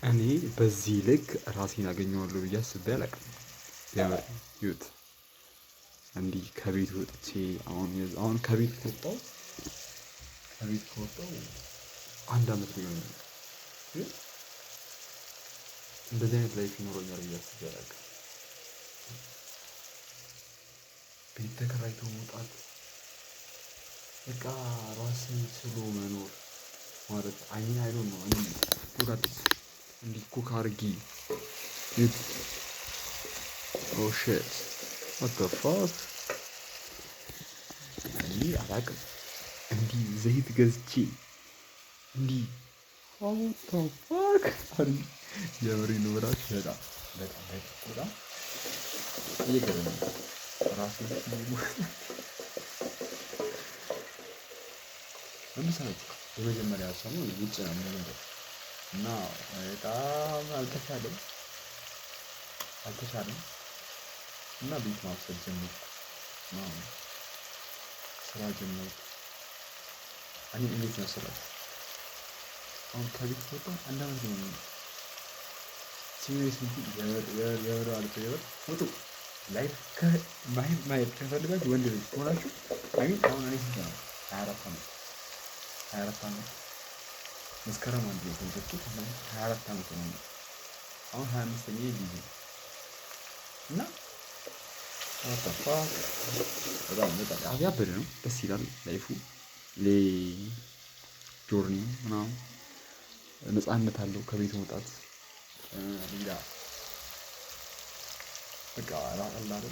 እኔ በዚህ ልክ ራሴን አገኘዋለሁ ብዬ አስቤ አላውቅም። የምር ይሁት እንዲህ ከቤት ወጥቼ አሁን ከቤት ከወጣሁ 1 አመት ሊሆን ነው። ግን እንደዚህ አይነት ላይፍ ይኖረኛል ብዬ አስቤ አላውቅም። ቤት ተከራይቶ መውጣት በቃ ራስን ችሎ መኖር ማለት አይዶን ነው። እንዲህ ኩክ አድርጊ ኦ ሺት ዋት ዘ ፋክ እኔ አላውቅም። እንዲህ ዘይት ገዝቼ እንዲህ ዋት ዘ ፋክ የምሬን ነው የምላችሁ። በጣም እየገረመኝ ነው ራሴ ለምሳሌ የመጀመሪያ ሰሞን ውጭ ነው የምንለው እና በጣም አልተቻለም እና ቤት ማብሰል ጀመርኩ። ስራ ጀመርኩ። እኔ እንዴት መሰላችሁ አሁን ከቤት ከወጣሁ 1 አመት ነው። ሲሪየስሊ የምር ማለት ነው ፎቶ ላይፍ ማየት ከፈልጋችሁ ወንድ ልጅ ከሆናችሁ አሁን እኔ ስንት ነው 24 አመት መስከረም አንድ ነው የተወለድኩት። 24 አመት ነው አሁን 25ኛ ጊዜ እና አጣፋ በጣም ያበደ ነው። ደስ ይላል ላይፉ ጆርኒ ምናምን ነፃነት አለው ከቤት መውጣት ሌላ በቃ አይደል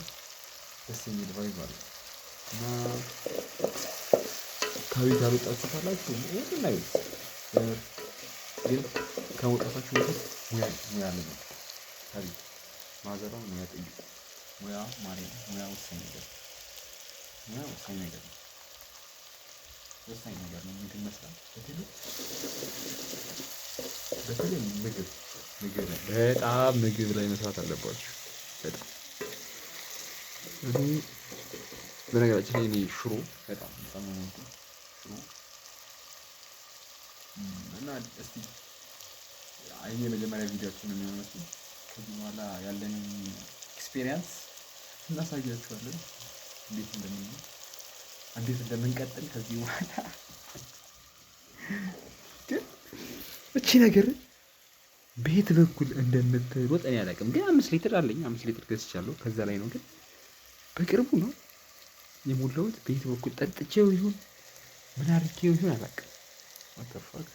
ደስ የሚል ቫይብ አለው። እና ከቤት ያልወጣችሁ ካላችሁ ወጥና ይወጥ ግን ከመውጣታችሁ በፊት ሙያ አለ ነው። ከቤት ማዘራው ሙያ ጠይቁ። ሙያ ማለት ሙያ ወሳኝ ነገር ነው። ምግብ መስራት በተለይ ምግብ በጣም ምግብ ላይ መስራት አለባችሁ። በጣም በነገራችን ላይ እኔ ሽሮ በጣም ሽሮ እና እስቲ የመጀመሪያ ቪዲዮአችን ነው የሚሆነው። ከዚህ በኋላ ያለንን ኤክስፒሪየንስ እናሳያችኋለን። እንዴት እንደምንቀጥል ከዚህ በኋላ ግን እቺ ነገር በየት በኩል እንደምትሮጥ እኔ አላውቅም። ግን 5 ሊትር አለኝ። 5 ሊትር ገዝቻለሁ። ከዛ ላይ ነው ግን በቅርቡ ነው የሞላሁት። በየት በኩል ጠጥቼው ይሁን ምን አድርጌው ይሁን አላውቅም። what the fuck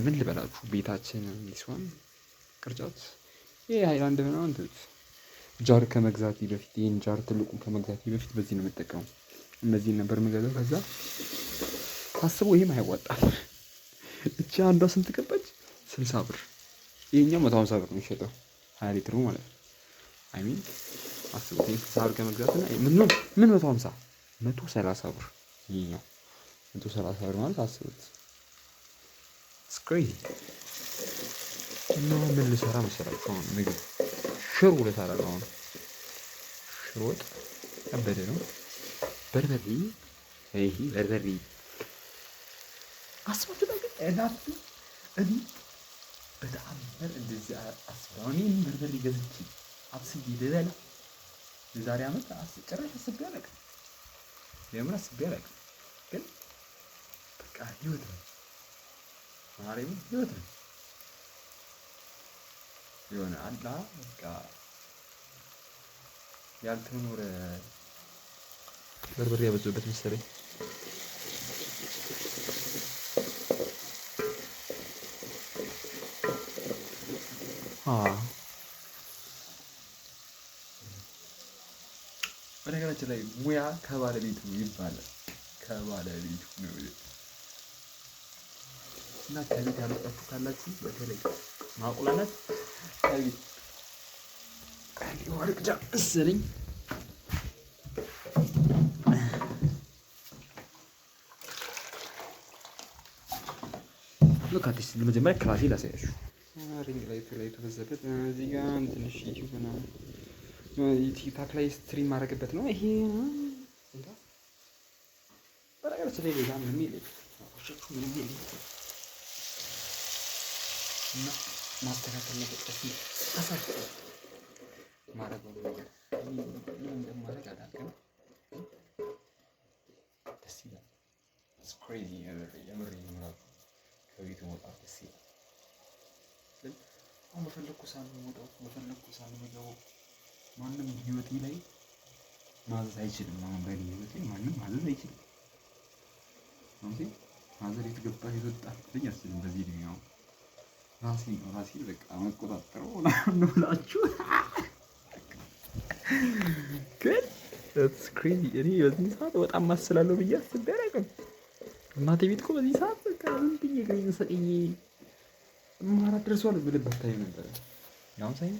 ምን ልበላችሁ። ቤታችን ሲሆን ቅርጫት ይሄ ሃይላንድ ምናምን ጃር ከመግዛቴ በፊት ይሄን ጃር ትልቁን ከመግዛቴ በፊት በዚህ ነው የምጠቀመው። እነዚህን ነበር የምገዛው። ከዛ ሳስበው ይሄም አይዋጣም። እቺ አንዷ ስንት ገባች? 60 ብር። ይሄኛው 150 ብር ነው የሚሸጠው 20 ሊትሩ ማለት ነው። አይ ሚን አስቡት። ይሄን 60 ብር ከመግዛት እና ምን 150 130 ብር። ይሄኛው 130 ብር ማለት አስቡት። ስክሬዚ እና ምን ልሰራ መሰላችሁ? አሁን ምግብ ሽሮ ልሰራ ነው። አሁን ሽሮ ወጥ ከበደ ነው። በርበሬ አስባችሁ ነገር እኔ በጣም እንደዚህ አስባው እኔ በርበሬ ገዝቼ አብስዬ ልበላ የዛሬ አመት ጭራሽ አስቤ አላውቅም። የምር አስቤ አላውቅም። ግን በቃ ህይወት ነው። ማርያምን ህይወት ነው። የሆነ አላ በቃ ያልተኖረ በርበሬ ያበዛበት መሰለኝ። በነገራችን ላይ ሙያ ከባለቤቱ ይባላል። ከባለቤቱ ነው። እና ከቤት ያልወጣችሁ ካላችሁ በተለይ ማቁላላት ከቤት ወርቅጃ መሰለኝ ሎካቲስ ለመጀመሪያ ክላሴ ላሳያችሁ። ሪንግ ላይ ተበዘበት እዚህ ጋር ትንሽ ዩቲዩብ እና ቲክታክ ላይ ስትሪም ማድረግበት ነው ይሄ። በነገራችን ላይ ሌላ ምንም የለም። እና ማስተካከል መጠቀስ አሳፍ ማድረግ ነገር ምን እንደማድረግ አላውቅም። ደስ ይላል። ኢትስ ክሬዚ የምር ነው። ከቤት መውጣት ደስ ይላል። ስለዚህ አሁን በፈለኩ ሰዓት ነው የምወጣው፣ በፈለኩ ሰዓት ነው የምገባው። ማንም ህይወቴ ላይ ማዘዝ አይችልም። አሁን በእኔ ህይወት ላይ ማንም ማዘዝ አይችልም። ማዘር የተገባ የተወጣ ልኝ አስብም። በዚህ እድሜ አሁን ራሴን በቃ መቆጣጠረው ነው ብላችሁ ግን ኢትስ ክሬዚ። እኔ በዚህ ሰዓት በጣም ማስላለሁ ብዬ አስቤ አላውቅም። እናቴ ቤት እኮ በዚህ ሰዓት በቃ ምን ብዬ ገኝ ሰቅዬ ማራት ደርሷል ብልበት ታይም ነበረ። ያው ሳይ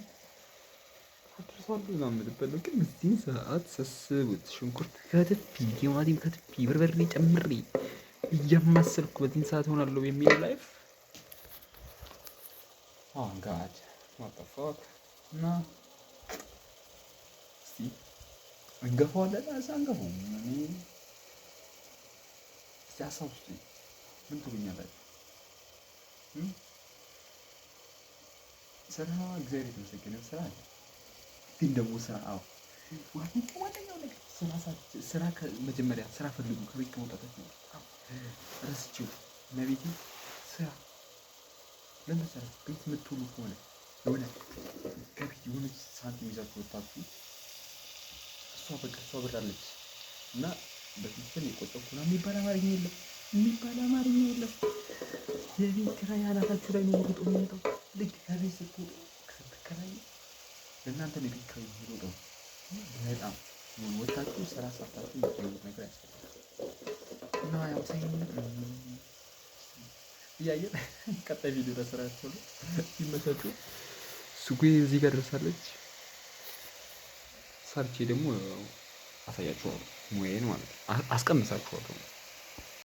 ደርሷል ነው የምልበት ነው። ግን በዚህ ሰዓት ሰስቡት ሽንኩርት ከትፊ፣ ቲማቲም ከትፊ፣ በርበሬ ጨምሬ እያማሰልኩ በዚህ ሰዓት ሆናለሁ የሚለው ላይፍ ጋድ ዋት ዘ ፋክ። እና እስቲ እንገፋዋለን አንገፋውም? እስቲ ሀሳብ ውስጥ ምን ትሉኛላችሁ? ስራ እግዚአብሔር የተመሰገነ ስራ አለ። ግን ደግሞ ስራ ዋነኛው ነገር ስራ ከመጀመሪያ ስራ ፈልጉ። ከቤት ከመውጣታችሁ ረስቼው ለቤቴ ስራ ለምሳሌ ቤት የምትውሉ ከሆነ የሆነ ከቤት የሆነች ሳንቲም ይዛችሁ ወጣችሁ እሷ ብር አለች እና በፊትም የቆጠብኩ ነው የሚባል አማርኛ የለም። የቤት ኪራይ አናታችሁ ላይ ነው ወርጦ የሚመጣው። ልክ ከቤት ስትወጡ ስትከራዩ ለእናንተ ነው የቤት ኪራይ የሚወጣው። በጣም ወጣችሁ ስራ ሰርታችሁ የምትለውጥ ነገር ያስፈልጋል። እና ያው እያየን ቀጣይ ቪዲዮ ለስራችሁ ነው ይመቻችሁ። ሱቄ እዚህ ጋር ደርሳለች። ሰርቼ ደግሞ አሳያችኋለሁ ሙያዬን ማለት ነው። አስቀምሳችኋለሁ።